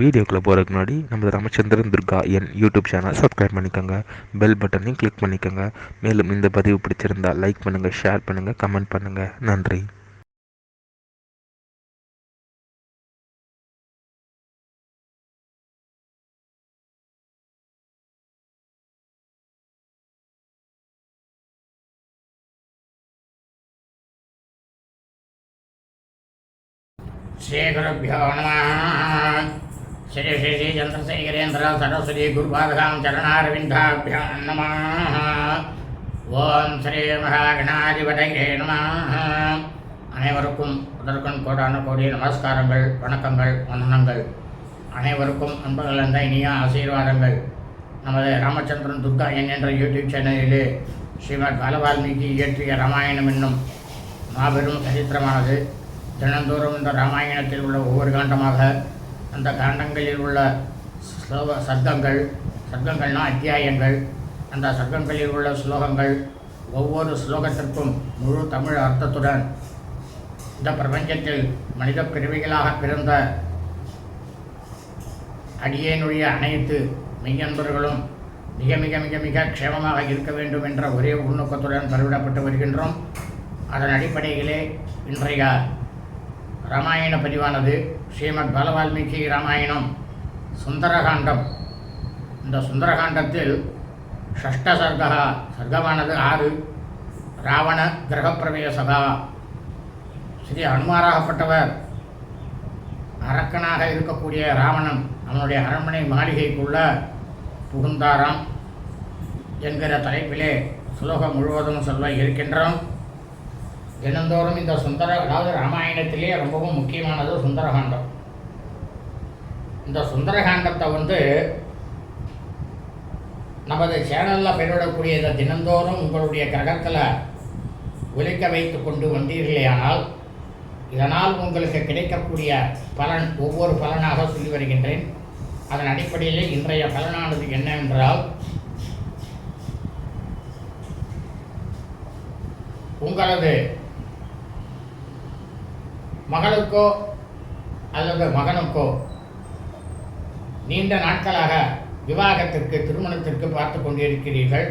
வீடியோக்குள்ளே போகிறதுக்கு முன்னாடி நம்ம Ramachandran Durga YouTube channel subscribe பண்ணிக்கோங்க, பெல் பட்டனையும் கிளிக் பண்ணிக்கோங்க. மேலும் இந்த பதிவு பிடிச்சிருந்தால் லைக் பண்ணுங்கள், ஷேர் பண்ணுங்கள், கமெண்ட் பண்ணுங்கள். நன்றி. श्रीगुरुभ्यो नमः। श्री श्री श्री चंद्रशेखरेन्द्र सरस्वती गुरुपादगां चरणारविन्दाभ्यां नमः। ஓம் ஸ்ரீ மகாகணாதிபதியே நமः. அனைவருக்கும் முதற்கண் கோடான கோடி நமஸ்காரங்கள், வணக்கங்கள், வந்தனங்கள். அனைவருக்கும் அன்புகள் கலந்த இனிய ஆசீர்வாதங்கள். நமது ராமச்சந்திரன் துர்கா என்ற யூடியூப் சேனலிலே ஸ்ரீமத் பாலவால்மீகி இயற்றிய ராமாயணம் என்னும் மாபெரும் சரித்திரமானது தினந்தோறும் இந்த ராமாயணத்தில் உள்ள ஒவ்வொரு காண்டமாக அந்த காண்டங்களில் உள்ள சர்க்கங்கள்னா அத்தியாயங்கள், அந்த சர்க்கங்களில் உள்ள ஸ்லோகங்கள், ஒவ்வொரு ஸ்லோகத்திற்கும் முழு தமிழ் அர்த்தத்துடன் இந்த பிரபஞ்சத்தில் மனித பிறவிகளாக பிறந்த அடியேனுடைய அனைத்து மெய்யன்பர்களும் மிக மிக மிக மிக க்ஷேமமாக இருக்க வேண்டும் என்ற ஒரே உள்நோக்கத்துடன் பதிவிடப்பட்டு வருகின்றோம். அதன் அடிப்படையிலே இன்றைய ராமாயண பதிவானது ஸ்ரீமத் பாலவால்மீகி ராமாயணம் சுந்தரகாண்டம். இந்த சுந்தரகாண்டத்தில் ஷஷ்ட சர்க்கமானது 6. ராவண கிரகப்பிரவேசகா. ஸ்ரீ அனுமாராகப்பட்டவர் அரக்கனாக இருக்கக்கூடிய ராவணன் அவனுடைய அரண்மனை மாளிகைக்குள்ள புகுந்தாராம் என்கிற தலைப்பிலே சுலோகம் முழுவதும் சொல்ல இருக்கின்றோம். தினந்தோறும் இந்த அதாவது ராமாயணத்திலே ரொம்பவும் முக்கியமானது சுந்தரகாண்டம். இந்த சுந்தரகாண்டத்தை நமது சேனலில் பெயரிடக்கூடிய இந்த தினந்தோறும் உங்களுடைய கிரகத்தில் ஒலிக்க வைத்து கொண்டு வந்தீர்களேயானால் இதனால் உங்களுக்கு கிடைக்கக்கூடிய பலன் ஒவ்வொரு பலனாக சொல்லி வருகின்றேன். அதன் அடிப்படையில் இன்றைய பலனானது என்னவென்றால், உங்களது மகளுக்கோ அல்லது மகனுக்கோ நீண்ட நாட்களாக விவாகத்திற்கு திருமணத்திற்கு பார்த்து கொண்டிருக்கிறீர்கள்,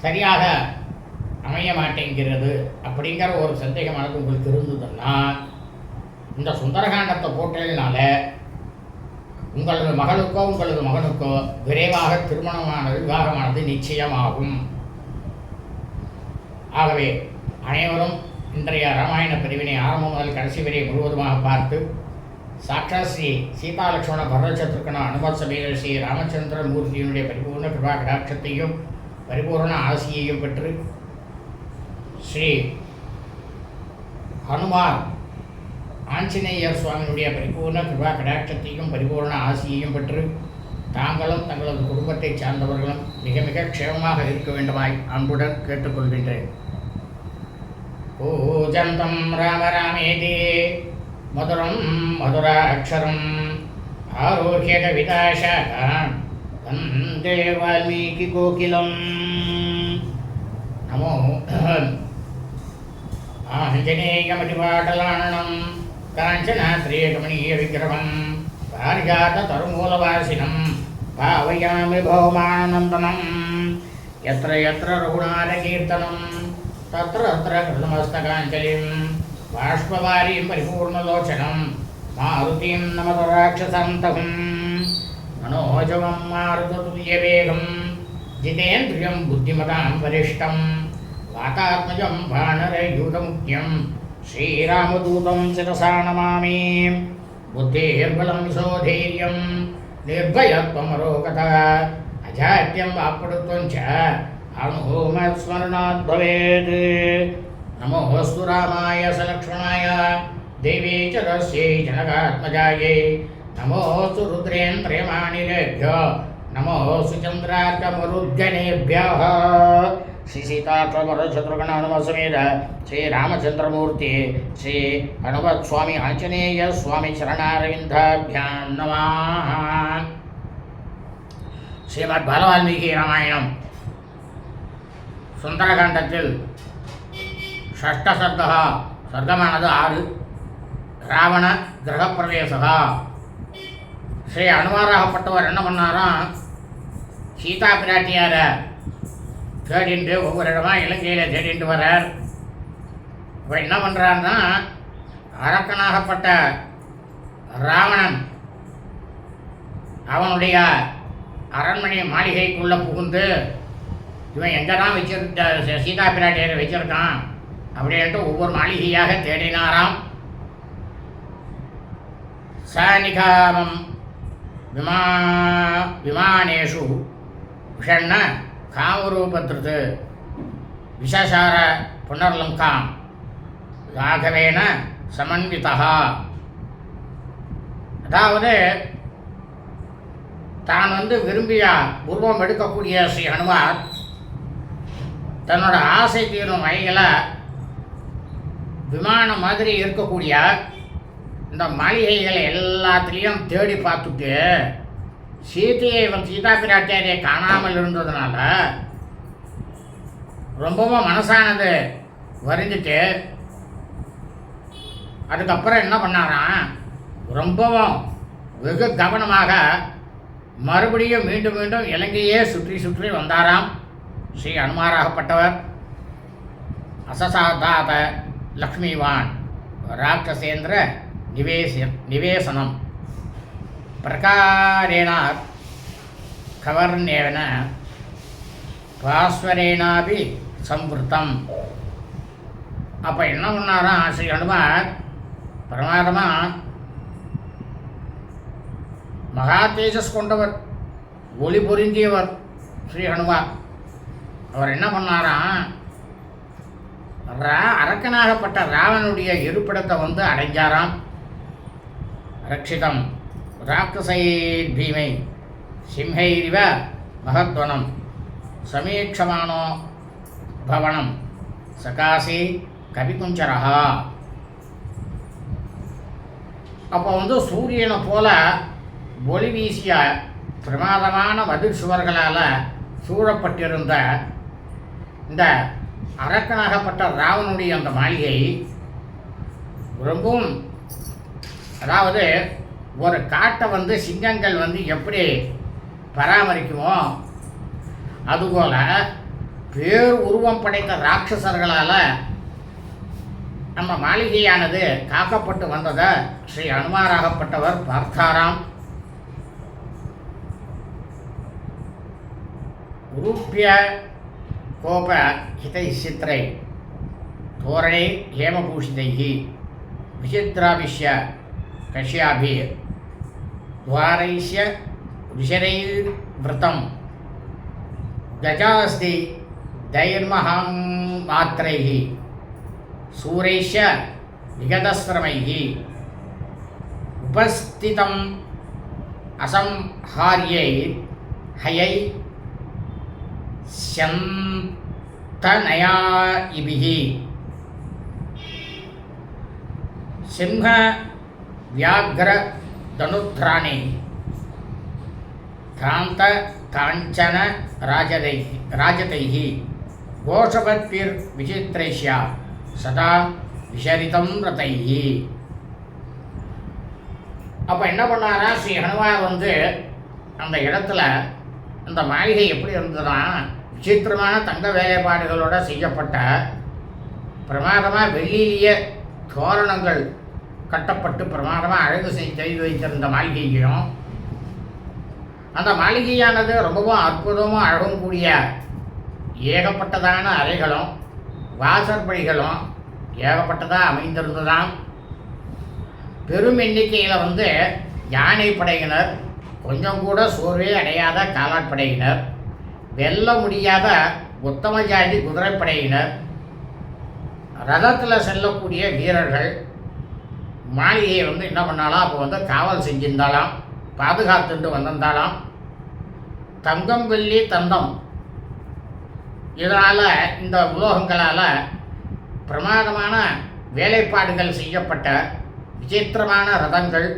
சரியாக அமைய மாட்டேங்கிறது அப்படிங்கிற ஒரு சந்தேகமானது உங்களுக்கு இருந்ததுன்னா இந்த சுந்தரகாண்டத்தை போட்டதுனால உங்களது மகளுக்கோ உங்களது மகனுக்கோ விரைவாக விவாகமானது நிச்சயமாகும். ஆகவே அனைவரும் இன்றைய ராமாயண பிரிவினை ஆரம்பம் முதல் கடைசி வரை முழுவதுமாக பார்த்து சாட்சாத் ஸ்ரீ சீதாலட்சுமண பரதசத்ருகன அனுமத் சமேத ஸ்ரீ ராமச்சந்திர மூர்த்தியினுடைய பரிபூர்ண கிருபா கடாட்சத்தையும் பரிபூர்ண ஆசியையும் பெற்று ஸ்ரீ ஹனுமான் ஆஞ்சநேயர் சுவாமியினுடைய பரிபூர்ண கிருபா கடாட்சத்தையும் பரிபூர்ண ஆசியையும் பெற்று தாங்களும் தங்களது குடும்பத்தை சார்ந்தவர்களும் மிக மிக க்ஷேமமாக இருக்க வேண்டுமாய் அன்புடன் கேட்டுக்கொள்கின்றேன். பூஜந்தம் ராம ராமேதி மதுரம் மதுராட்சரம் ஆரோக்கிய கவிதாசாகாம் வந்தே வால்மீகி கோகிலம். நமோ ஆஞ்சநேயமதிபாடலாணனம் காஞ்சனாத்ரேகமணீய விக்கிரமம் பாரிஜாத தருமூலவாசினம் பாவயாமி பௌமானந்தனம். யத்ர யத்ர ரகுநாதகீர்த்தனம் தத்ர தத்ர கிருதமஸ்தகாஞ்சலிம் பாஷ்பவாரீம் பரிபூர்ணலோச்சனம் மாருதிம் நமத ராட்சசாந்தகம். மனோஜவம் மாருததுல்யவேகம் ஜிதேந்திரியம் புத்திமதாம் வரிஷ்டம் வாதாத்மஜம் வானரயூதமுఖ్యం ஸ்ரீராமதூதம் சிரசா நமாமி. புத்தேர்பலம் சோதைரியம் நிர்பயத்வமரோகதா அஜாட்யம் வாப்படுத்வம் ச அனுமஸ்மரணாத் பவேத். நமோஸ்து ராமாய சலக்ஷ்மணாய தேவி ச தஸ்யை ஜனகாத்மஜாயை. நமோஸ்து ருத்ரேந்திரயமானிலேभ्यो நமோஸ்து சந்திரார்க்கமருத்கணேभ्यः. ஸ்ரீ சீதாபரதசத்ருகன அனுமத் சமேத ஸ்ரீ ராமச்சந்திரமூர்த்தி ஸ்ரீ ஹனுமத் சுவாமி ஆஞ்சநேய சுவாமி சரணாரவிந்தாभ्यां நமः. ஸ்ரீமத் பாலவால்மீகி ராமாயணம் சுந்தரகாண்டத்தில் ஷஷ்ட சர்க்கமானது 6. ராவண கிரகப்பிரவேசகா ஸ்ரீ அனுமாராகப்பட்டவர் என்ன பண்ணாராம், சீதா பிராட்டியாரை தேடிண்டு ஒவ்வொரு இடமா இலங்கையில் தேடிண்டு வர்றார். இப்போ என்ன பண்ணுறாருன்னா, அரக்கனாகப்பட்ட ராவணன் அவனுடைய அரண்மனை மாளிகைக்குள்ளே புகுந்து இவன் எங்கே தான் வச்சிருக்க சீதா பிராட்டியரை வச்சிருக்கான் அப்படின்ட்டு ஒவ்வொரு மாளிகையாக தேடினாராம். சாநிகாமம் விமானேஷு விஷண்ண காமரூபத்ருது விஷசார புனர்லங்காம் ராகவேன சமன்விதா. அதாவது தான் விரும்பிய உருவம் எடுக்கக்கூடிய ஸ்ரீ ஹனுமார் தன்னோட ஆசை தீரும் வகைகளை விமானம் மாதிரி இருக்கக்கூடிய இந்த மாளிகைகளை எல்லாத்துலேயும் தேடி பார்த்துட்டு சீதையை சீதா பிராட்டியாரை காணாமல் இருந்ததுனால ரொம்பவும் மனசானது வரிஞ்சிட்டு அதுக்கப்புறம் என்ன பண்ணாராம், ரொம்பவும் வெகு கவனமாக மறுபடியும் மீண்டும் மீண்டும் இலங்கையே சுற்றி சுற்றி வந்தாராம் ஸ்ரீ அனுமாராகப்பட்டவர். அசசாதாத லக்ஷ்மிவான் ராட்சசேந்திர நிவேசனம் பிரகாரேண கவர்ணேன பாஸ்வரேனாபி சம்வృతం. அப்போ என்ன பண்ணாராம் ஸ்ரீ ஹனுமார், பிரமாதமாக மகா தேஜஸ் கொண்டவர், ஒளி பொருந்தியவர் ஸ்ரீ ஹனுமார். அவர் என்ன பண்ணாராம், அரக்கனாகப்பட்ட ராவனுடைய இருப்பிடத்தை அடைஞ்சாராம். ரட்சிதம் ராட்சசைர் பீமை சிம்ஹைரிவ மகத்வனம் சமீட்சமானோ பவனம் சகாசி கவிகுஞ்சரஹா. அப்போ சூரியனை போல ஒளி வீசிய பிரமாதமான மதில் சுவர்களால் சூழப்பட்டிருந்த இந்த அரக்கனாகப்பட்ட ராவனுடைய அந்த மாளிகை ரொம்பவும், அதாவது ஒரு காட்டை சிங்கங்கள் எப்படி பராமரிக்குமோ அதுபோல் பேர் உருவம் படைத்த ராட்சசர்களால் நம்ம மாளிகையானது காக்கப்பட்டு வந்ததை ஸ்ரீ அனுமாராகப்பட்டவர் பார்த்தாராம். ரூபிய கோப ஹிதை சித்திரை தோரணை ஹேமபூஷிதைஹி விசித்ராபிஷ்ய கஷ்யாபிர் துவாரைஸ்ய ரிஷரைர்விருத்தம் கஜாஸ்தி தைர்மஹாம் மாத்ரைஹி சூரைஷ்ய விகதஸ்ரமைஹி உபஸ்திதம் அசம்ஹார்யைர் ஹயை சந்தனயாஇபிஹி சிம்ஹ வியாக்ர தனுத்ராணி காந்த காஞ்சன ராஜதைஹி கோஷபத்பிர் விசித்ரைஷ்யா சதா விஷரிதம் ரதைஹி. அப்போ என்ன பண்ணாரா ஸ்ரீ ஹனுமார் அந்த இடத்துல அந்த மாளிகை எப்படி இருந்ததுன்னா, விசித்திரமான தங்க வேலைப்பாடுகளோடு செய்யப்பட்ட பிரமாதமாக வெள்ளியிலேயே தோரணங்கள் கட்டப்பட்டு பிரமாதமாக அழகு செய்து வைத்திருந்த மாளிகையும், அந்த மாளிகையானது ரொம்பவும் அற்புதமும் அழகும் கூடிய ஏகப்பட்டதான அறைகளும் வாசற்படிகளும் ஏகப்பட்டதாக அமைந்திருந்ததாம். பெரும் எண்ணிக்கையில் யானை படையினர், கொஞ்சம் கூட சோர்வே அடையாத காலாட்படையினர், வெல்ல முடியாத உத்தம ஜாதி குதிரைப்படையினர், ரதத்தில் செல்லக்கூடிய வீரர்கள் மாளிகையை என்ன பண்ணாலாம், அப்போ காவல் செஞ்சிருந்தாலாம், பாதுகாத்துட்டு வந்திருந்தாலாம். தங்கம் வெள்ளி தந்தம் இதனால், இந்த உலோகங்களால் பிரமாதமான வேலைப்பாடுகள் செய்யப்பட்ட விசித்திரமான ரதங்கள்,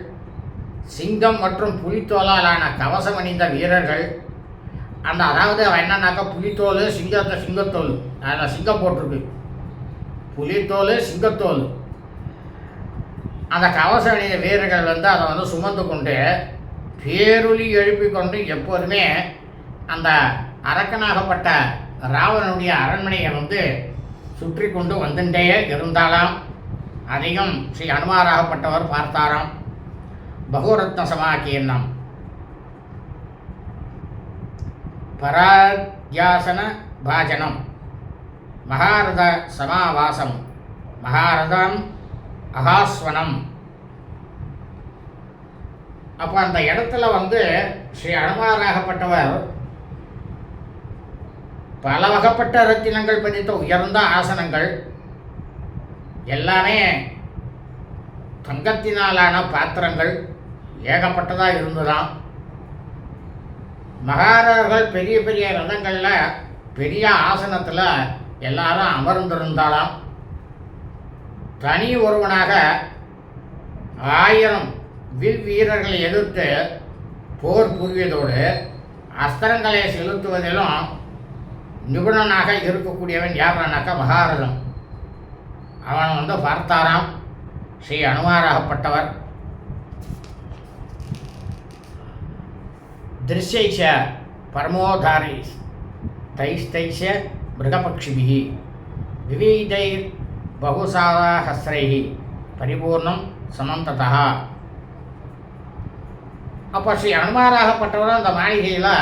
சிங்கம் மற்றும் புலித்தோலாலான கவசம் அணிந்த வீரர்கள், அதாவது என்னன்னாக்கா புலித்தோல் சிங்கத்தோல், அதில் சிங்கம் போட்டிருக்கு, புலித்தோல் சிங்கத்தோல். அந்த கவசம் அணிந்த வீரர்கள் அதை சுமந்து கொண்டு பேரொலி எழுப்பிக் கொண்டு எப்போதுமே அந்த அரக்கனாகப்பட்ட ராவணனுடைய அரண்மனையை சுற்றி கொண்டு வந்துட்டே இருந்தாலாம். அதையும் ஸ்ரீ அனுமாராகப்பட்டவர் பார்த்தாராம். பகுரத்ன சமாகீர்ணம் பராத்யாசன பாஜனம் மகாரத சமாவாசம் மகாரதம் அகாஸ்வனம். அப்போ அந்த இடத்துல ஸ்ரீ அனுமாராகப்பட்டவர் பல வகைப்பட்ட ரத்தினங்கள் பதித்த உயர்ந்த ஆசனங்கள் எல்லாமே தங்கத்தினாலான பாத்திரங்கள் ஏகப்பட்டதாக இருந்துதான். மகாரர்கள் பெரிய பெரிய ரதங்களில் பெரிய ஆசனத்தில் எல்லாரும் அமர்ந்திருந்தாலாம். தனி ஒருவனாக 1000 வில் வீரர்களை எதிர்த்து போர் புரிவதோடு அஸ்திரங்களை செலுத்துவதிலும் நிபுணனாக இருக்கக்கூடியவன் யாருனாக்கா மகாரதம். அவன் பார்த்தாராம் ஸ்ரீ அனுமாராகப்பட்டவர். திருஷ்யைஷ பரமோதாரி தைஸ்தைஷ மிருகபக்ஷிபிஹி விவிதைர் பகுசாஹஸ்ரைஹி பரிபூர்ணம் சமந்ததா. அப்போ ஸ்ரீ அனுமாராகப்பட்டவர் அந்த மாளிகையில்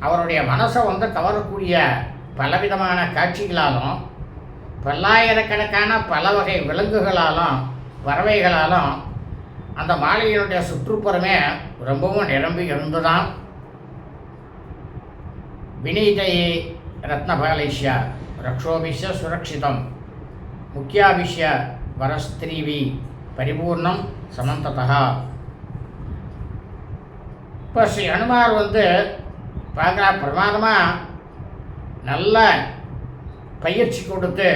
அவருடைய மனசை கவரக்கூடிய பலவிதமான காட்சிகளாலும் பல்லாயிரக்கணக்கான பல வகை விலங்குகளாலும் பறவைகளாலும் அந்த மாளிகையினுடைய சுற்றுப்புறமே ரொம்பவும் நிரம்பி இருந்துதான். வினீதை ரத்னபாலிஷ்ய ரக்ஷோபிஷ்ய சுரக்ஷிதம் முக்கியாபிஷ்ய வரஸ்திரீவி பரிபூர்ணம் சமந்ததா. இப்போ ஸ்ரீ அனுமார் பார்க்குறா பிரமாதமாக நல்ல பயிற்சி கொடுத்து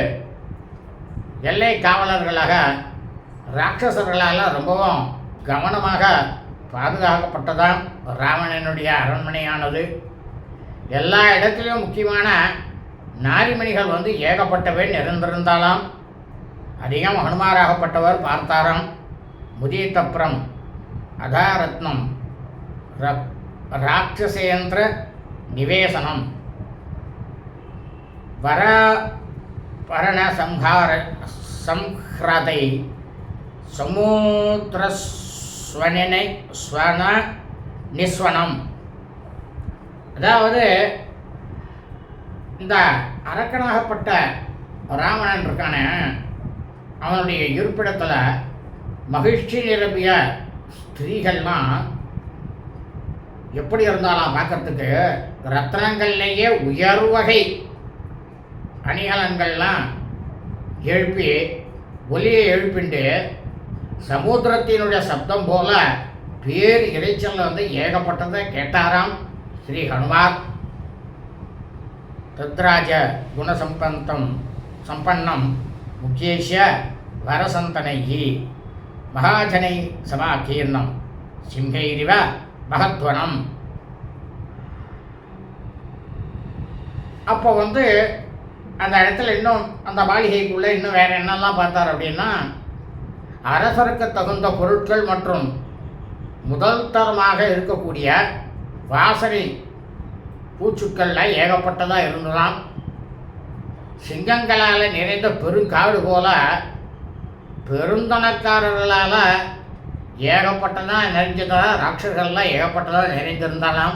எல்லை காவலர்களாக ராட்சசர்களால் ரொம்பவும் கவனமாக பாதுகாக்கப்பட்டதான் ராவணனுடைய அரண்மனையானது. எல்லா இடத்துலையும் முக்கியமான நாரிமணிகள் ஏகப்பட்டவை நிறைந்திருந்தாலாம். அதிகம் ஹனுமாராகப்பட்டவர் பார்த்தாராம். முதியத்தப்புறம் அதாரத்னம் ராட்சசேந்திர நிவேசனம் வரபரண சம்ஹ்ரதை சமுத்திரஸ்வனனை ஸ்வன நிஸ்வனம். அதாவது இந்த அரக்கனாகப்பட்ட ராவணன் இருக்கானே, அவனுடைய இருப்பிடத்தில் மகிழ்ச்சி நிரம்பிய ஸ்திரீகள்லாம் எப்படி இருந்தாலும் பார்க்கறதுக்கு ரத்னங்கள்லேயே உயர்வகை அணிகலன்கள்லாம் எழுப்பி ஒலியை எழுப்பிண்டு சமுத்திரத்தினுடைய சப்தம் போல பேர் இறைச்சல் ஏகப்பட்டதை கேட்டாராம் ஸ்ரீ ஹனுமார். தத்ராஜ குணசம்பன்னம் முக்கியேஷ வரசந்தனைஹி மகாஜனை சமாகீர்ணம் சிங்கைரிவ மகத்வனம். அப்போ அந்த இடத்துல இன்னும் அந்த மாளிகைக்குள்ளே இன்னும் வேறு என்னெல்லாம் பார்த்தார் அப்படின்னா, அரசருக்கு தகுந்த பொருட்கள் மற்றும் முதல் தரமாக இருக்கக்கூடிய வாசனை பூச்சுக்கள்லாம் ஏகப்பட்டதாக இருந்ததாம். சிங்கங்களால் நிறைந்த பெருங்காடு போல பெருந்தனக்காரர்களால் ஏகப்பட்டதாக நிறைஞ்சதாக ராட்சர்கள்லாம் ஏகப்பட்டதாக நிறைந்திருந்தாலாம்.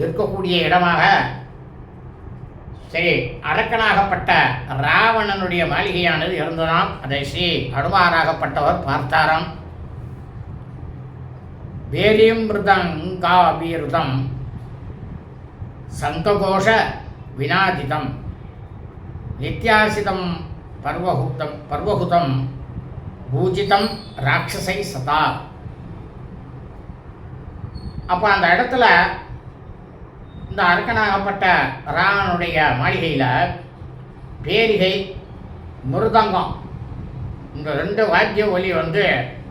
இருக்கக்கூடிய இடமாக சரி அரக்கனாகப்பட்ட ராவணனுடைய மாளிகையானது இருந்ததாம். அதை ஸ்ரீ ஹனுமாராகப்பட்டவர் பார்த்தாராம். வேலிமிருதங்காபீருதம் சங்ககோஷ வினாதிதம் நித்யாசிதம் பர்வகுதம் பூஜிதம் ராட்சசை சதா. அப்போ அந்த இடத்துல இந்த அரக்கனாகப்பட்ட ராவனுடைய மாளிகையில் பேரிகை மிருதங்கம் இந்த 2 வாத்திய ஒலி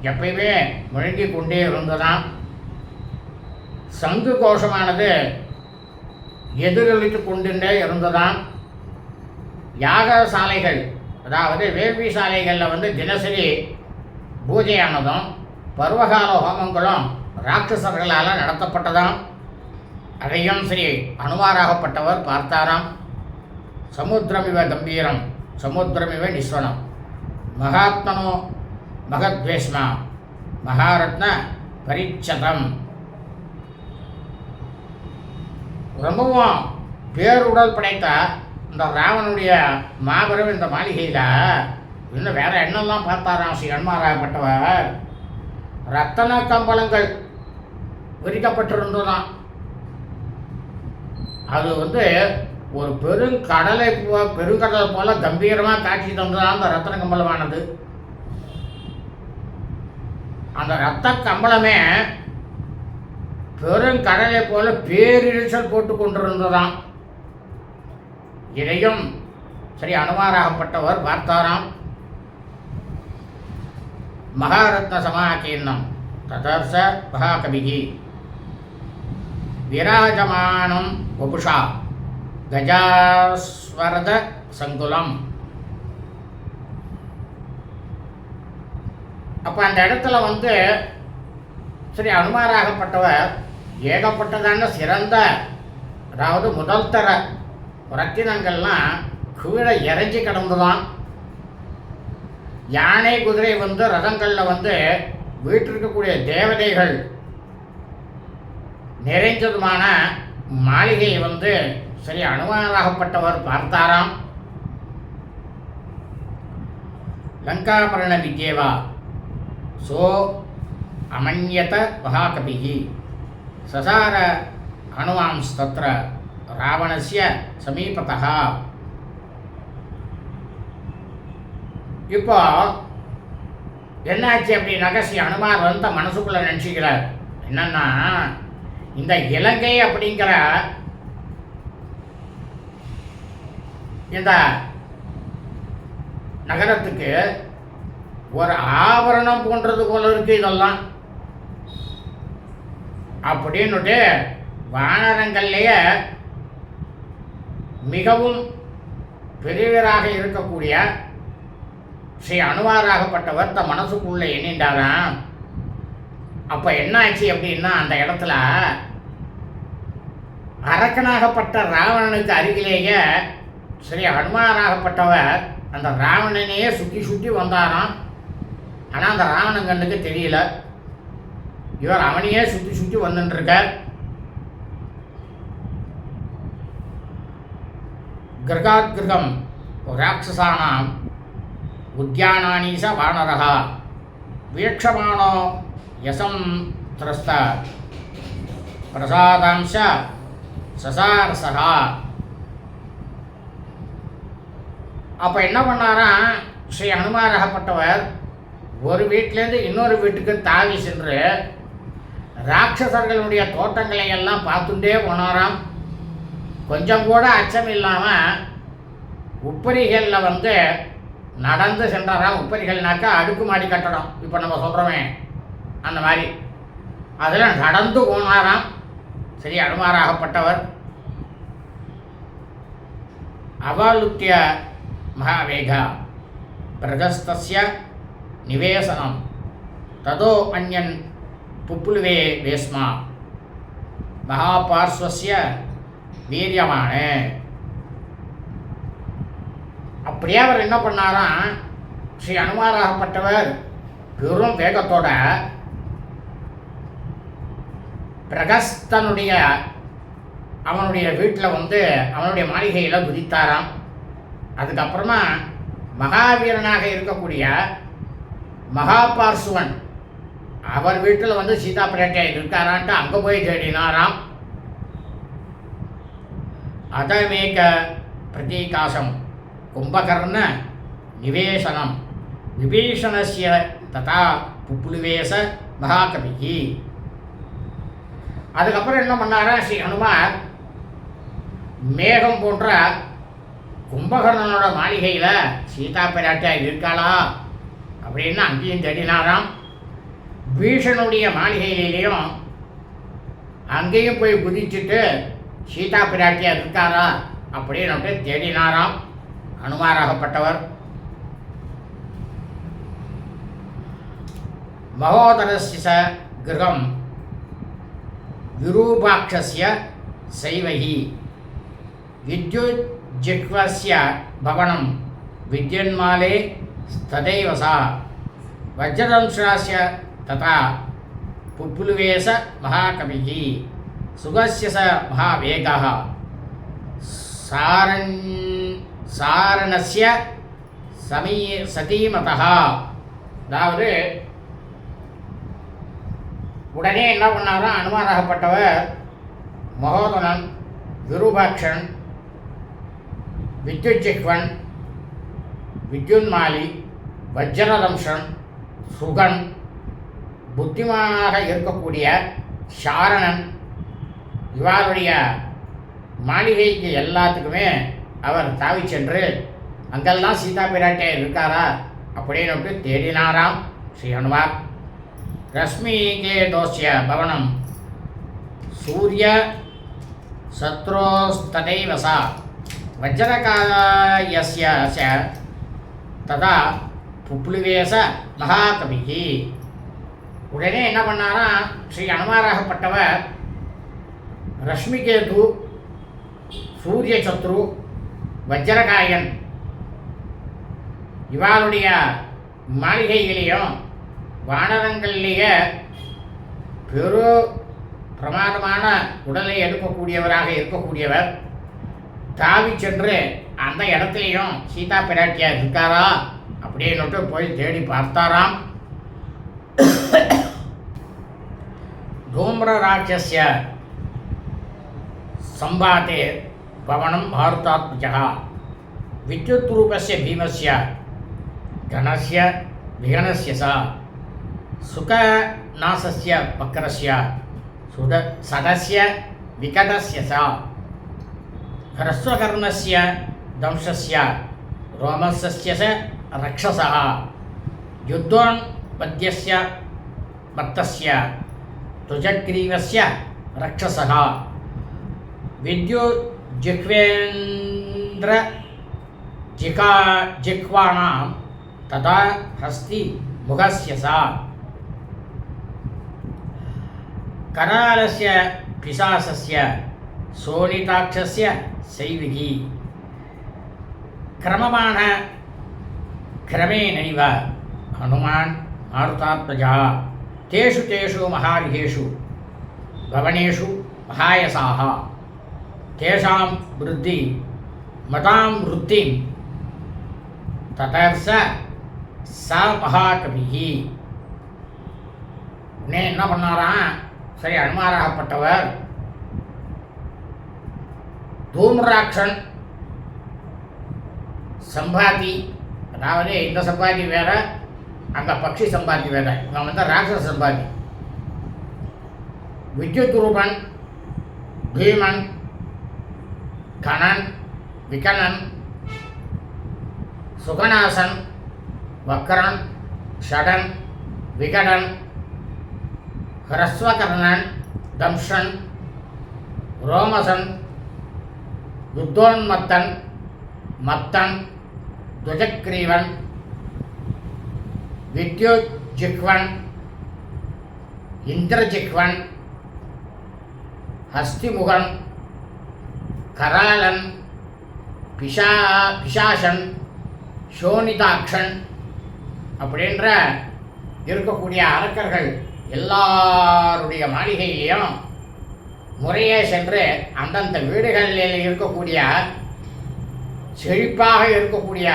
எப்பயுமே முழங்கி கொண்டே இருந்ததாம். சங்கு கோஷமானது எதிரொலித்து கொண்டுட்டே இருந்ததாம். யாகசாலைகள் அதாவது வேள்வி சாலைகளில் தினசரி பூஜையானதும் பருவகால ஹோமங்களும் ராட்சசர்களால் நடத்தப்பட்டதாம். அதையும் ஸ்ரீ அனுமாராகப்பட்டவர் பார்த்தாராம். சமுத்திரமிவ கம்பீரம் சமுத்திரமிவ நிஸ்வனம் மகாத்மனோ மகத்வேஷ்மா மகாரத்ன பரிச்சதம். ரொம்பவும் பேருடல் படைத்த இந்த ராவனுடைய மாபெரும் இந்த மாளிகையில் இன்னும் வேற என்னெல்லாம் பார்த்தாராம் ஸ்ரீ அனுமாராகப்பட்டவர். ரத்தன கம்பளங்கள் விரிக்கப்பட்டிருந்ததாம். அது ஒரு பெருங்கடலை போல கம்பீரமாக காட்சி தந்ததான் அந்த ரத்தன கம்பளமானது. அந்த ரத்த கம்பளமே பெருங்கடலை போல பேரிழிச்சல் போட்டு கொண்டிருந்ததாம். இதையும் ஸ்ரீ அனுமாராகப்பட்டவர் பார்த்தாராம். மகாரத்ன சமாகீர்ணம் ததர்ச மகாகவிகி விராஜமானம் வபுஷா கஜாஸ்வரத சங்குலம். அப்போ அந்த இடத்துல ஸ்ரீ அனுமாராகப்பட்டவர் ஏகப்பட்டதான சிறந்த, அதாவது முதல் தர ரத்தினங்கள்லாம் கீழே இறஞ்சி கிடந்துதான். யானை குதிரை ரதங்களில் வீட்டிருக்கக்கூடிய தேவதைகள் நிறைஞ்சதுமான மாளிகை ஸ்ரீ அனுமாராகப்பட்டவர் பார்த்தாராம். லங்காபரண வித்யேவா சோ அமன்யத மகாகபிஹி சசார ஹனுமான்ஸ்தத்ர ராவணஸ்ய சமீபதः. இப்போ என்னாச்சு அப்படின்னாக்க ஸ்ரீ அனுமார் மனசுக்குள்ள நினச்சிக்கிறார். என்னன்னா, இந்த இலங்கை அப்படிங்கிற இந்த நகரத்துக்கு ஒரு ஆபரணம் போன்றது போல இருக்கு இதெல்லாம் அப்படின்னுட்டு வானரங்கள்லேயே மிகவும் பெரியவராக இருக்கக்கூடிய ஸ்ரீ அனுமாராகப்பட்டவர் தன் மனசுக்குள்ளே எண்ணின்றாராம். அப்போ என்ன ஆச்சு அப்படின்னா, அந்த இடத்துல அரக்கனாகப்பட்ட ராவணனுக்கு அருகிலேயே ஸ்ரீ அனுமாராகப்பட்டவர் அந்த ராவணனையே சுற்றி சுற்றி வந்தாராம். ஆனால் அந்த ராவணன் கண்ணுக்கு தெரியல. இவர் அவனையே சுற்றி சுற்றி வந்துட்டுருக்கார். கிரகாத் கிரகம் ராட்சசானாம் உத்யானானீச வானரஹா வீக்ஷமானோ யசம் திரஸ்த பிரசாதாம்ச சசாரசகா. அப்போ என்ன பண்ணாராம் ஸ்ரீ அனுமாராகப்பட்டவர், ஒரு வீட்டிலேருந்து இன்னொரு வீட்டுக்கு தாவி சென்று ராட்சசர்களுடைய தோட்டங்களை எல்லாம் பார்த்துட்டே போனாராம். கொஞ்சம் கூட அச்சம் இல்லாமல் உப்பரிகளில் நடந்து சென்றாராம். உப்பரிகள்னாக்கா அடுக்குமாடி கட்டடம், இப்போ நம்ம சொல்கிறோமே அந்த மாதிரி, அதில் நடந்து போனாராம் ஸ்ரீ அனுமாராகப்பட்டவர். அவாலுத்திய மகாவேகா பிரகஸ்தஸ்ய நிவேசனம் ததோ அன்யன் புப்புலுவே வேஸ்மா மகாபார்ஸ்வஸ்ய வீரியமான. அப்படியே அவர் என்ன பண்ணாராம், ஸ்ரீ அனுமாராகப்பட்டவர் பெரும் வேகத்தோட பிரகஸ்தனுடைய அவனுடைய வீட்டில் அவனுடைய மாளிகையில் குதித்தாராம். அதுக்கப்புறமா மகாவீரனாக இருக்கக்கூடிய மகாபார்சுவன் அவர் வீட்டில் சீதா பிராட்டியா இருக்காரான்ட்டு அங்கே போய் தேடினாராம். அதமேக பிரதீகாசம் கும்பகர்ண நிவேசனம் விபீஷணஸ்ய ததா புப்புலுவேச மகாகவிஹி. அதுக்கப்புறம் என்ன பண்ணாரா ஸ்ரீ ஹனுமார், மேகம் போன்ற கும்பகர்ணனோட மாளிகையில் சீதா பிராட்டியா இருக்காளா அப்படின்னு அங்கேயும் தேடினாராம். பீஷனுடைய மாளிகையிலையும் அங்கேயும் போய் குதிச்சுட்டு சீதா பிராட்டியா இருக்காரா அப்படின்னு தேடினாராம் அனுமாராகப்பட்டவர். महोदरस्य स गृहं विरूपाक्षस्य शैवैः विद्युज्जिह्वस्य भवनं विद्युन्माले तदैव सा वज्रदंशस्य तथा पुप्लुवेश महाकविः सुगस्य स महावेगः சாரணஸ்ய சதீமதः. அதாவது உடனே என்ன பண்ணாராம் அனுமாராகப்பட்டவர் மகோதனன், விரூபாக்ஷன், வித்யுஜிஹ்வன், வித்யுன்மாலி, வஜ்ரதம்சன், சுகன், புத்திமானாக இருக்கக்கூடிய சாரணன் இவருடைய மாளிகைக்கு எல்லாத்துக்குமே அவர் தாவி சென்று அங்கெல்லாம் சீதா பிராட்டியார் இருக்காரா அப்படின்னு தேடினாராம் ஸ்ரீ ஹனுமார். ரஷ்மிகேதோஸ்ய பவனம் சூரிய சத்ரோஸ்ததைவ சா வஜ்ரகாயஸ்ய ததா புப்ளுவேச மகாகவிஹி. உடனே என்ன பண்ணாரா ஸ்ரீ ஹனுமாராகப்பட்டவர் ரஷ்மிகேது, சூரிய சத்ரு, வஜ்ரகாயன் இவாளுடைய மாளிகைகளையும் வானரங்களிலேயே பெரு பிரமாதமான உடலை எடுக்கக்கூடியவராக இருக்கக்கூடியவர் தாவி சென்று அந்த இடத்துலையும் சீதா பிராட்டியார் இருக்காரா அப்படின்னுட்டு போய் தேடி பார்த்தாராம். தூம்ர ராட்சஸ்ய संवाते भवनं मारुतात्मजः विद्युद्रूपस्य भीमस्य गणस्य विगणस्य सा सुखनासस्य वक्रस्य सदस्य विकटस्य सा ह्रस्वकर्णस्य दंशस्य रोमसस्य स रक्षसः युद्धोन्पद्यस्य मत्तस्य तुजग्रीवस्य रक्षसः विद्युज्जिह्वेन्द्र जिह्वाणां तथा हस्ति मुखस्य सा करालस्य पिशासस्य शोणिताक्षस्य शैविः क्रममाण क्रमेणैव हनुमान् मारुतात्मजः तेषु तेषु महार्हेषु भवनेषु महायसाः तेषां वृद्धि मतां वृत्तिं ततर्स स महाकविः. உடனே என்ன பண்ணாராம் சரி அனுமாராகப்பட்டவர் தூம்ராட்சன் சம்பாதி, அதாவது இந்த சம்பாதி வேற அங்கே பக்ஷி சம்பாதி வேற, இவன் வந்து ராட்சச சம்பாதி. வித்யுத் ரூபன், பீமன், கணன், விகணன், சுகநாசன், வக்கரன், ஷடன், விகடன், ஹ்ரஸ்வகர்ணன், தம்ஷன், ரோமசன், யுத்தோன்மத்தன், மத்தன், துஜக்ரீவன், வித்யுஜிஹ்வன், இந்திரஜிஹ்வன், ஹஸ்திமுகன், கராலன், பிசாசன், சோனிதாக்ஷன் அப்படின்ற இருக்கக்கூடிய அரக்கர்கள் எல்லாருடைய மாளிகையிலையும் முறையே சென்று அந்தந்த வீடுகளில் இருக்கக்கூடிய செழிப்பாக இருக்கக்கூடிய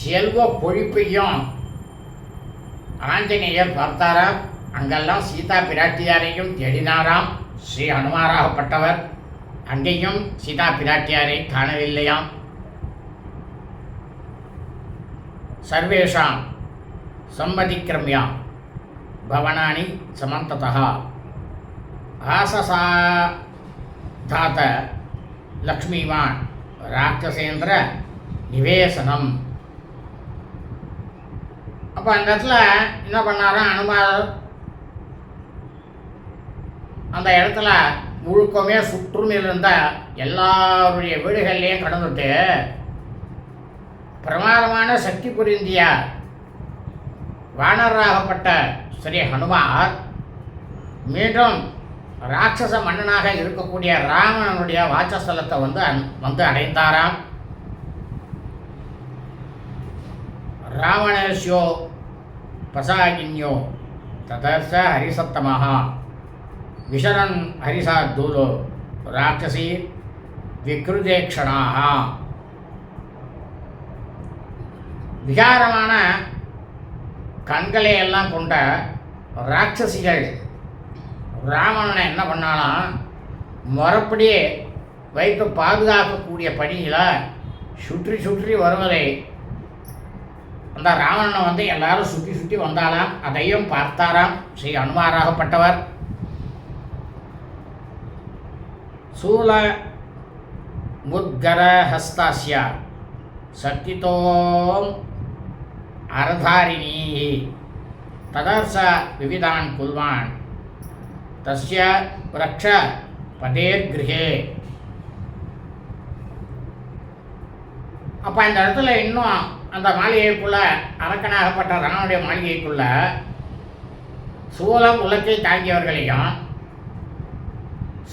செல்வ பொழிப்பையும் ஆஞ்சநேயர் பார்த்தாராம். அங்கெல்லாம் சீதா பிராட்டியாரையும் தேடினாராம் ஸ்ரீ ஹனுமாராகப்பட்டவர். அங்கேயும் சீதா பிராட்டியாரை காணவில்லையாம். சர்வேஷாம் சம்மதிக்கிரமியா பவனானி சமந்ததः ஆசசாதாத லக்ஷ்மிவான் ராட்சசேந்திர நிவேசனம். அப்போ அந்த இடத்துல என்ன பண்ணாராம் அனுமார், அந்த இடத்துல முழுக்கமே சுற்றும் இருந்த எல்லாருடைய வீடுகள்லையும் கடந்துட்டு பிரமாதமான சக்தி புரிந்திய வானராகப்பட்ட ஸ்ரீ ஹனுமார் மீண்டும் ராட்சச மன்னனாக இருக்கக்கூடிய ராவணனுடைய வாசஸ்தலத்தை வந்து அடைந்தாராம். ராவணேஸ்யோ பசாகின்யோ ததர்ச ஹரிசத்தமாக விஷரன் ஹரிசார்தூலோ ராட்சசி விக்ருதேக்ஷணாக. விகாரமான கண்களை எல்லாம் கொண்ட ராட்சசிகள் ராவணனை என்ன பண்ணாலும் மறுபடியே வைத்து பாதுகாக்கக்கூடிய பணியில் சுற்றி சுற்றி வருவதை அந்த ராவணனை வந்து எல்லாரும் சுற்றி சுற்றி வந்தாலாம். அதையும் பார்த்தாராம் ஸ்ரீ ஹனுமாராகப்பட்டவர். சூல முத்கர ஹஸ்தாஸ்ய சக்திதோம் அரதாரிணீ ததர்ச விவிதான் குல்வான் தஸ்ய ரக்ஷ பதேர்கிருஹே. அப்போ இந்த இடத்துல இன்னும் அந்த மாளிகைக்குள்ள அரக்கனாகப்பட்ட ராவனுடைய மாளிகைக்குள்ள சூலம் உலகை தாங்கியவர்களையும்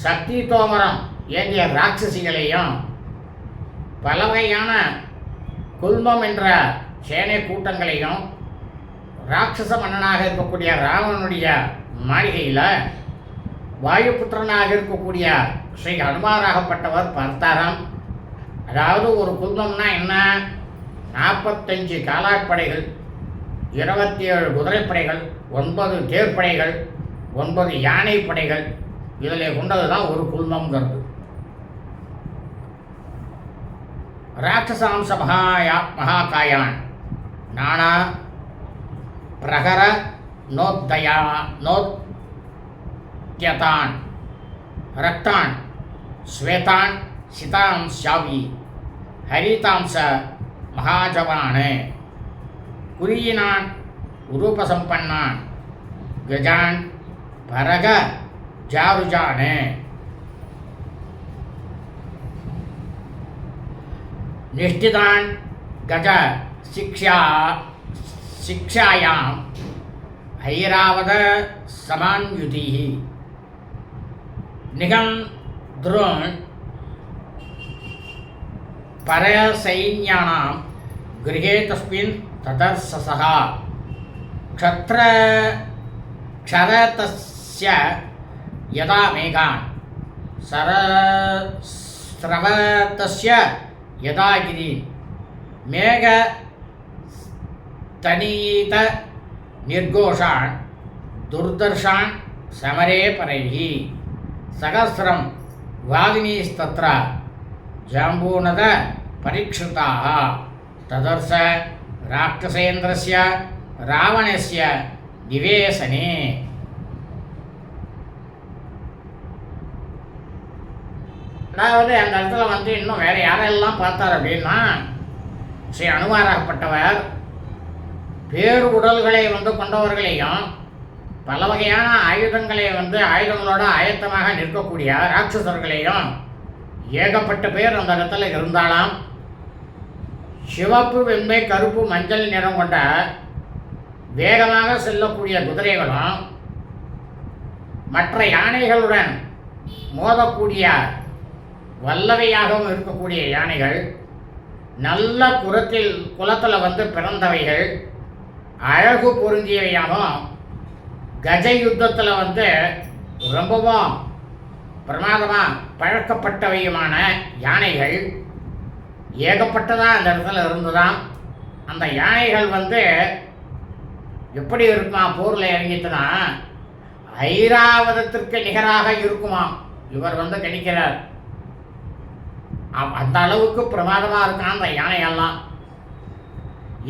சக்தி தோமரம் ஏந்திய ராட்சசிகளையும் பல வகையான குல்மம் என்ற சேனை கூட்டங்களையும் ராட்சச மன்னனாக இருக்கக்கூடிய ராவனுடைய மாளிகையில் வாயுபுத்திரனாக இருக்கக்கூடிய ஸ்ரீ ஹனுமாராகப்பட்டவர் பார்த்தாராம். அதாவது ஒரு குல்மம்னா என்ன, 45 காலாட்படைகள், 27 குதிரைப்படைகள், 9 தேர்ப்படைகள், 9 யானை படைகள், இதில் கொண்டது தான் ஒரு குல்மம்ங்கிறது. ராட்சசாம்ச மகாகாயான் நானா பிரகர நோத்யதான் ரக்தான் ஸ்வேதான் சிதாம்சாவி ஹரிதாம்ச மகாஜவான் குரியினான் உரூபசம்பன்னான் கஜான் பரக ஜாருஜான் நிஷ்டிதான் கஜ சிக்ஷாயாம் ஐராவத சமான்யுதி நிகம் துரோன் பரசைன்யானாம் கிருஹே தஸ்மின் ததர்சசः க்ஷரதஸ்ய யதா மேகான் ஸ்ரவதஸ்ய யதா கிரி மேக தனீத நிர்கோஷான் துர்தர்ஷான் சமரே பரைஹி சகஸ்ரம் வாலினீஸ்தத்ர ஜாம்பூனத பரீக்ஷிதாக ததர்ச ராட்சசேந்திரஸ்ய ராவணஸ்ய நிவேசனே. அதாவது அந்த இடத்துல வந்து இன்னும் வேறு யாரெல்லாம் பார்த்தார் அப்படின்னா ஸ்ரீ ஹனுமாராகப்பட்டவர் பேரு உடல்களை வந்து கொண்டவர்களையும் பல வகையான ஆயுதங்களோட ஆயத்தமாக நிற்கக்கூடிய ராட்சசர்களையும் ஏகப்பட்ட பேர் அந்த இடத்துல இருந்தாலாம். சிவப்பு, வெண்மை, கருப்பு, மஞ்சள் நிறம் கொண்ட வேகமாக செல்லக்கூடிய குதிரைகளும் மற்ற யானைகளுடன் மோதக்கூடிய வல்லவையாகவும் இருக்கக்கூடிய யானைகள், நல்ல குலத்தில் வந்து பிறந்தவைகள், அழகு பொருந்தியவையாகவும் கஜ யுத்தத்தில் வந்து ரொம்பவும் பிரமாதமாக பழக்கப்பட்டவையுமான யானைகள் ஏகப்பட்டதாக அந்த இடத்துல இருந்துதான். அந்த யானைகள் வந்து எப்படி இருக்குமா, போரில் இறங்கிட்டுனா ஐராவதத்திற்கு நிகராக இருக்குமா இவர் வந்து கணிக்கிறார். அந்த அளவுக்கு பிரமாதமாக இருக்கான் அந்த யானையெல்லாம்.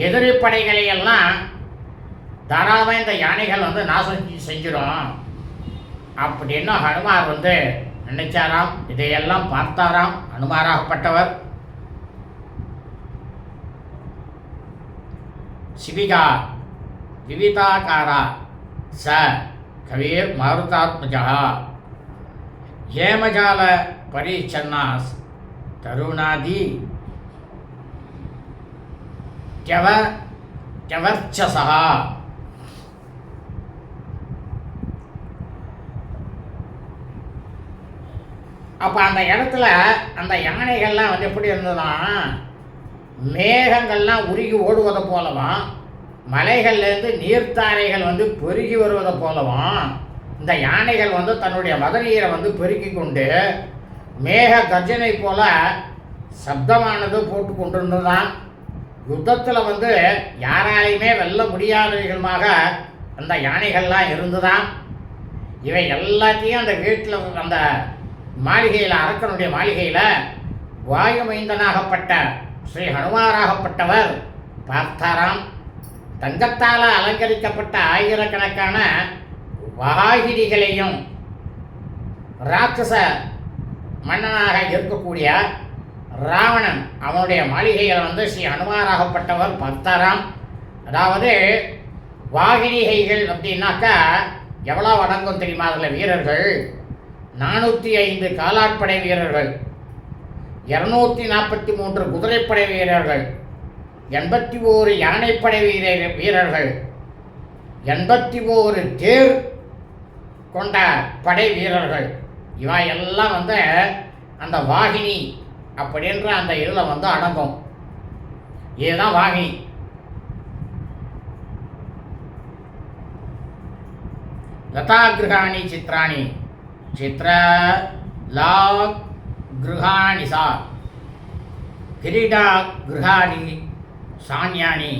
எதிரி படைகளையெல்லாம் தாராளமாக இந்த யானைகள் வந்து நாசம் செஞ்சிடும் அப்படின்னு ஹனுமார் வந்து நினைச்சாராம். இதையெல்லாம் பார்த்தாராம் ஹனுமாராகப்பட்டவர். சிவிகா விவிதாகாரா ச கவீர் மாருதாத்மஜா ஹேமஜால பரிச்சன்னாஸ் தருணாதி கவர்ச்சசா அப்போ அந்த இடத்துல அந்த யானைகள்லாம் வந்து எப்படி இருந்ததுன்னா, மேகங்கள்லாம் உருகி ஓடுவதை போலவும், மலைகள்லேருந்து நீர்த்தாரைகள் வந்து பெருகி வருவதை போலவும், இந்த யானைகள் வந்து தன்னுடைய மதநீரை வந்து பெருக்கி கொண்டு மேக கர்ஜனை போல சப்தமானது போட்டு கொண்டிருந்ததுதான். யுத்தத்தில் வந்து யாராலையுமே வெல்ல முடியாதவைகளுமாக அந்த யானைகள்லாம் இருந்துதான். இவை எல்லாத்தையும் அந்த வீட்டில், அந்த மாளிகையில், அரக்கனுடைய மாளிகையில் வாயுமைந்தனாகப்பட்ட ஸ்ரீ ஹனுமாராகப்பட்டவர் பார்த்தாராம். தங்கத்தால் அலங்கரிக்கப்பட்ட ஆயிரக்கணக்கான வாகினிகளையும் ராட்சச மன்னனாக இருக்கக்கூடிய ராவணன் அவனுடைய மாளிகையில் வந்து ஸ்ரீ ஹனுமாராகப்பட்டவர் பார்த்தாராம். அதாவது வாகினிகைகள் அப்படின்னாக்கா எவ்வளோ அடங்கும் தெரியுமா? அதில் வீரர்கள் 405 காலாட்படை வீரர்கள், 243 குதிரைப்படை வீரர்கள், 81 யானைப்படை வீரர்கள், 81 தேர் கொண்ட படை வீரர்கள், இவா எல்லாம் வந்து அந்த வாகினி அப்படின்ற அந்த இதில் வந்து அடங்கும். இதுதான் வாகினி. லதா கிருஹாணி சித்ராணி சித்ர லா கிருஹாணி சா கிரீடா கிருஹாணி சான்யானி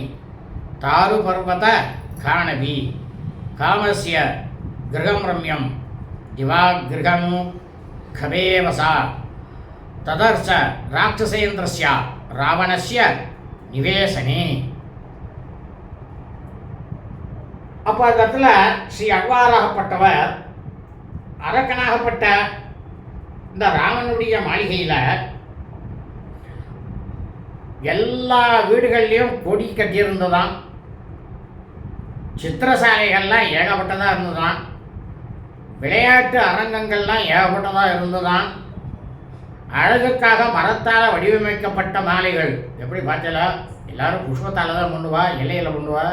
தாரு பர்வத காணவி காமஸ்ய கிரகம் ரம்யம் திவா கிரகம் கவேவசா ததர்ச ராட்சசேந்திரஸ்ய ராவணஸ்ய நிவேசனே. அப்போ அந்த இடத்துல ஸ்ரீ அன்வாராகப்பட்டவர் அரக்கனாகப்பட்ட இந்த ராமனுடைய மாளிகையில் எல்லா வீடுகள்லையும் கொடி கட்டியிருந்ததாம். சித்திரசாலைகள்லாம் ஏகப்பட்டதாக இருந்ததாம். விளையாட்டு அரங்கங்கள்லாம் ஏகப்பட்டதாக இருந்ததாம். அழகுக்காக மரத்தால் வடிவமைக்கப்பட்ட மாலைகள். எப்படி பார்த்தீங்களா? எல்லாரும் புஷ்பத்தால் தான் பண்ணுவா, இலையில் பண்ணுவா.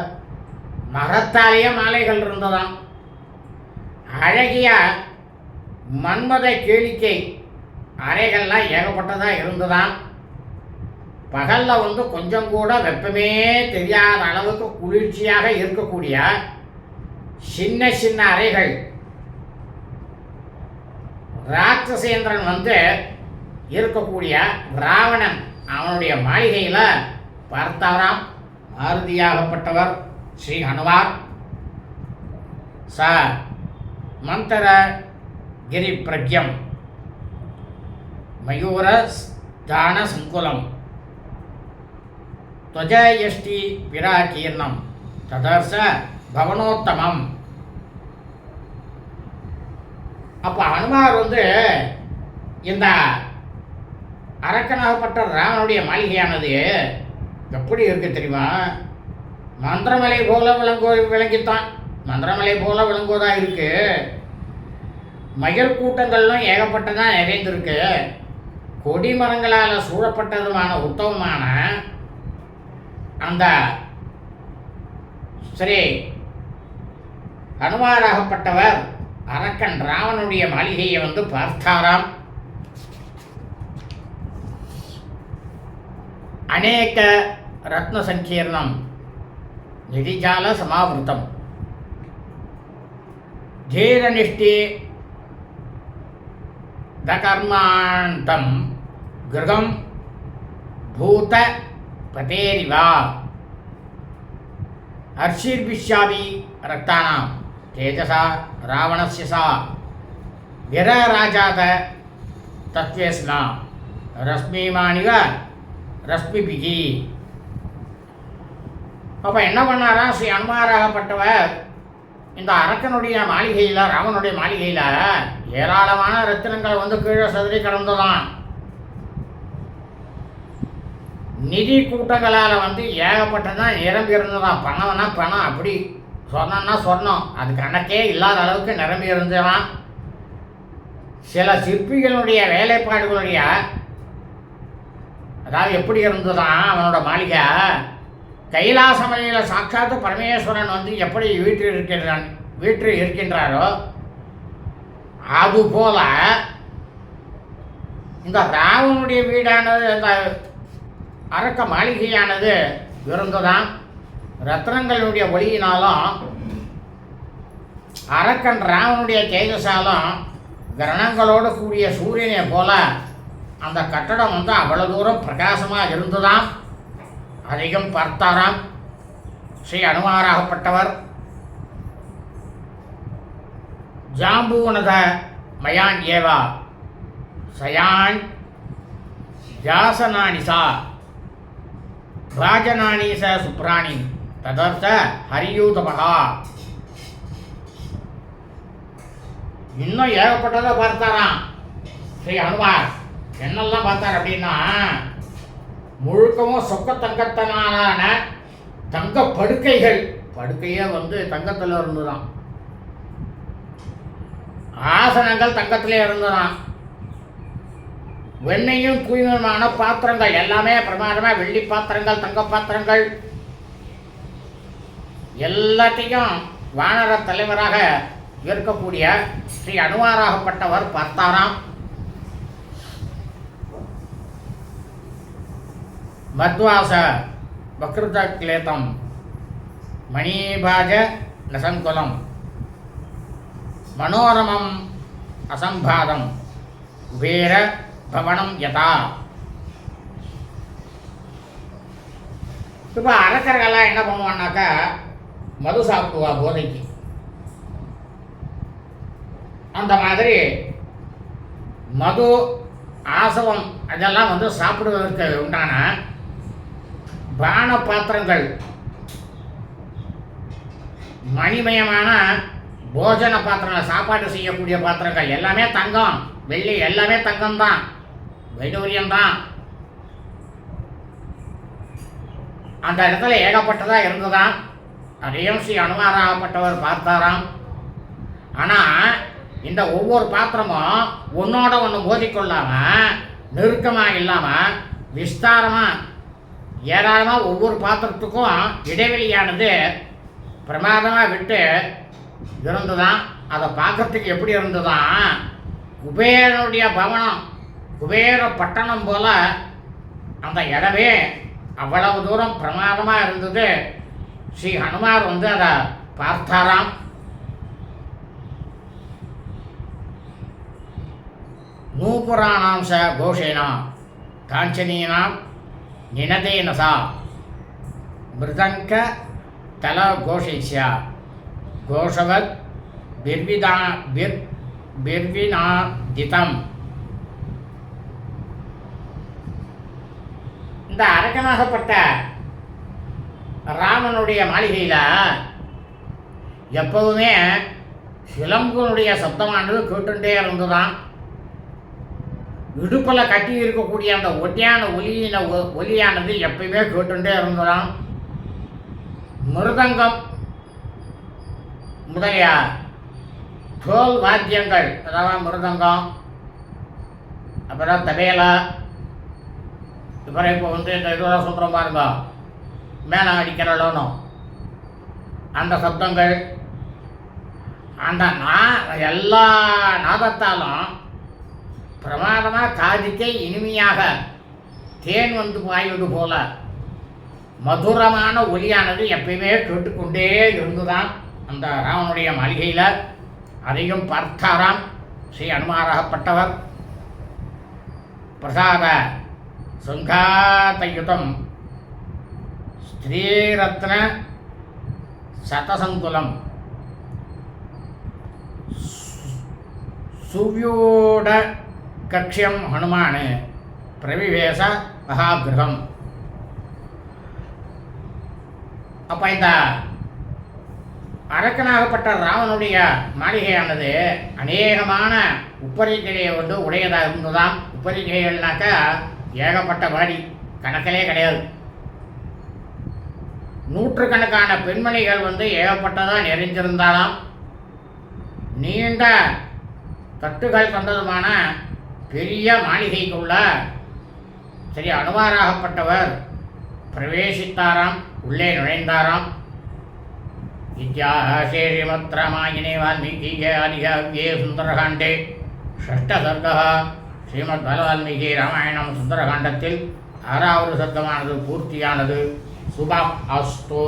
மரத்தாலேயே மாலைகள் இருந்ததாம். அழகிய மன்மத கேளிக்கை அறைகள்லாம் ஏகப்பட்டதாக இருந்ததாம். பகலில் வந்து கொஞ்சம் கூட வெப்பமே தெரியாத அளவுக்கு குளிர்ச்சியாக இருக்கக்கூடிய சின்ன சின்ன அறைகள். ராட்சசேந்திரன் வந்து இருக்கக்கூடிய ராவணன் அவனுடைய மாளிகையில் பார்த்தாராம். மாருதியாகப்பட்டவர் ஸ்ரீ ஹனுமார் ச மந்தர கிரி பிரக்யம் மயூர தான சங்குலம் துவஜயஷ்டி பிராகீர்ணம் ததர்ச பவனோத்தமம். அப்போ ஹனுமார் வந்து இந்த அரக்கனாகப்பட்ட ராவனுடைய மாளிகையானது எப்படி இருக்கு தெரியுமா? மந்திரமலை போல விளங்கித்தான். மந்திரமலை போல விளங்குவதாக இருக்கு. மயில் கூட்டங்கள்லாம் ஏகப்பட்டதான் நிறைந்திருக்கு. கொடிமரங்களால் சூழப்பட்டதுமான உத்தமமான அந்த ஸ்ரீ ஹனுமாராகப்பட்டவர் அரக்கன் ராவனுடைய மாளிகையை வந்து பார்த்தாராம். அநேக ரத்ன சங்கீர்ணம் நிதிஜால சமாவிருத்தம் தீரநிஷ்டி தகர்மாந்தம் கிரகம் பூத பதேரிவா ஹர்ஷிர்பிஷ்யாபி ரக்தானாம் தேஜசா ராவணஸ்ய சா விரராஜாத தத்வேஸ்னா ரஷ்மிமானிவ ரஷ்மிபிகி. அப்போ என்ன பண்ணாரா ஸ்ரீ ஹனுமாராகப்பட்டவர் இந்த அரக்கனுடைய மாளிகையில், ராமனுடைய மாளிகையில் ஏராளமான ரத்தினங்கள் வந்து கீழே சதுரி கிடந்ததான். நிதி கூட்டங்களால் வந்து ஏகப்பட்டதான் நிரம்பி இருந்ததான். பணம்னா பணம், அப்படி சொர்ணம்னா சொர்ணம், அது கணக்கே இல்லாத அளவுக்கு நிரம்பி இருந்ததான். சில சிற்பிகளுடைய வேலைப்பாடுகளுடைய அதாவது எப்படி இருந்ததான் அவனோட மாளிகை, கைலாசமலையில் சாட்சாத்து பரமேஸ்வரன் வந்து எப்படி வீட்டில் இருக்கின்றாரோ அதுபோல இந்த ராவனுடைய வீடானது, இந்த அரக்க மாளிகையானது இருந்துதான் ரத்னங்களுடைய ஒளியினாலும் அரக்கன் ராவனுடைய தேஜஸாலும் கிரணங்களோடு கூடிய சூரியனை போல அந்த கட்டடம் வந்து அவ்வளவு தூரம் பிரகாசமாக இருந்துதான் அதிகம் பார்த்தாராம் ஸ்ரீ அனுமாராகப்பட்டவர். ஜாம்பூனத மயான் ஏவா சயான் ஜாசனானிசா ராஜனானீச சுப்ராணி ததர்த்த ஹரியூதமகா. இன்னும் ஏகப்பட்டதை பார்த்தாராம் ஸ்ரீ அனுமார். என்னெல்லாம் பார்த்தார் அப்படின்னா, முழுக்கவும் சொக்க தங்கத்தினாலான தங்க படுக்கைகள், படுக்கையே வந்து தங்கத்தில் இருந்துதான், ஆசனங்கள் தங்கத்திலே இருந்துதான், வெண்ணையும் தூய்மையான பாத்திரங்கள் எல்லாமே பிரமாதமாக வெள்ளி பாத்திரங்கள், தங்க பாத்திரங்கள் எல்லாத்தையும் வானர தலைவராக இருக்கக்கூடிய ஸ்ரீ அனுமாராகப்பட்டவர் பார்த்தாராம். மத்வாச வக்ருத கிளேதம் மணீபாஜ நசங்குலம் மனோரமம் அசம்பாதம் குபேர பவனம் யதா. இப்போ அரக்கர்கள்லாம் என்ன பண்ணுவான்னாக்கா, மது சாப்பிடுவா போதைக்கு. அந்த மாதிரி மது ஆசவம் அதெல்லாம் வந்து சாப்பிடுவதற்கு உண்டான பான பாத்திரங்கள், மணிமயமான போஜன பாத்திரங்கள், சாப்பாடு செய்யக்கூடிய பாத்திரங்கள் எல்லாமே தங்கம், வெள்ளி எல்லாமே தங்கம்தான், வைடூரியம்தான். அந்த இடத்துல ஏகப்பட்டதாக இருந்துதான். அதையும் ஸ்ரீ அனுமாராகப்பட்டவர் பார்த்தாராம். ஆனால் இந்த ஒவ்வொரு பாத்திரமும் ஒன்றோட ஒன்று மோதிக்கொள்ளாமல், நெருக்கமாக இல்லாமல், விஸ்தாரமாக ஏராளமாக ஒவ்வொரு பாத்திரத்துக்கும் இடைவெளியானது பிரமாதமாக விட்டு இருந்துதான். அதை பார்க்கறதுக்கு எப்படி இருந்துதான், குபேரனுடைய பவனம், குபேர பட்டணம் போல அந்த இடமே அவ்வளவு தூரம் பிரமாதமாக இருந்தது. ஸ்ரீ ஹனுமார் வந்து அதை பார்த்தாராம். நூபுராணாம் ச கோஷேனா காஞ்சனீனாம் நினதேனசா மிருதங்க தல கோஷேஷ்யா கோஷவத் பிர்வினாதிதம். இந்த அரக்கனாகப்பட்ட ராமனுடைய மாளிகையில் எப்போதுமே சிலம்புனுடைய சப்தமானது கேட்டுட்டே இருந்துதான். இடுப்பில் கட்டி இருக்கக்கூடிய அந்த ஒலியானது எப்பயுமே கேட்டுட்டே இருந்துதான். மிருதங்கம் முதலிய தோல் வாத்தியங்கள், அதாவது மிருதங்கம், அப்புறம் தபேலா, இப்போ வந்து இந்த இதெல்லாம் சொல்கிறோம் பாருங்க, மேலே அடிக்கிறோன்னு அந்த சப்தங்கள், அந்த எல்லா நாதத்தாலும் பிரமாதமாக காதுக்கே இனிமையாக தேன் வந்து பாய்வது போல மதுரமான ஒலியானது எப்பயுமே கேட்டுக்கொண்டே இருந்துதான் அந்த ராமனுடைய மாளிகையில். அதையும் பார்த்தாராம் ஸ்ரீ அனுமாராகப்பட்டவர். பிரசாத சுங்காதயுதம் ஸ்ரீரத்ன சதசங்குலம் சுவ்யூட கக்ஷியம் ஹனுமான் பிரவிவேச மகாகிரகம். அப்போ இந்த அரக்கனாகப்பட்ட ராவனுடைய மாளிகையானது அநேகமான உப்பரிகையை வந்து உடையதாக இருந்துதான். உப்பரிகைகள்னாக்கா ஏகப்பட்ட வாடி, கணக்கிலே கிடையாது. நூற்றுக்கணக்கான பெண்மணிகள் வந்து ஏகப்பட்டதாக நிறைஞ்சிருந்தாலாம். நீண்ட தட்டுகள் கொண்டதுமான பெரிய மாளிகைக்குள்ள ஸ்ரீ அனுமாராகப்பட்டவர் பிரவேசித்தாராம், உள்ளே நுழைந்தாராம். இத்தியாசே ஸ்ரீமத் ராமாயணே வால்மீகியே ஆதிகாவ்யே சுந்தரகாண்டே ஷஷ்டசர்கः ஸ்ரீமத் பகவத்கீதை ராமாயணம் சுந்தரகாண்டத்தில் 6வது சர்க்கமானது பூர்த்தியானது. சுபம் அஸ்து.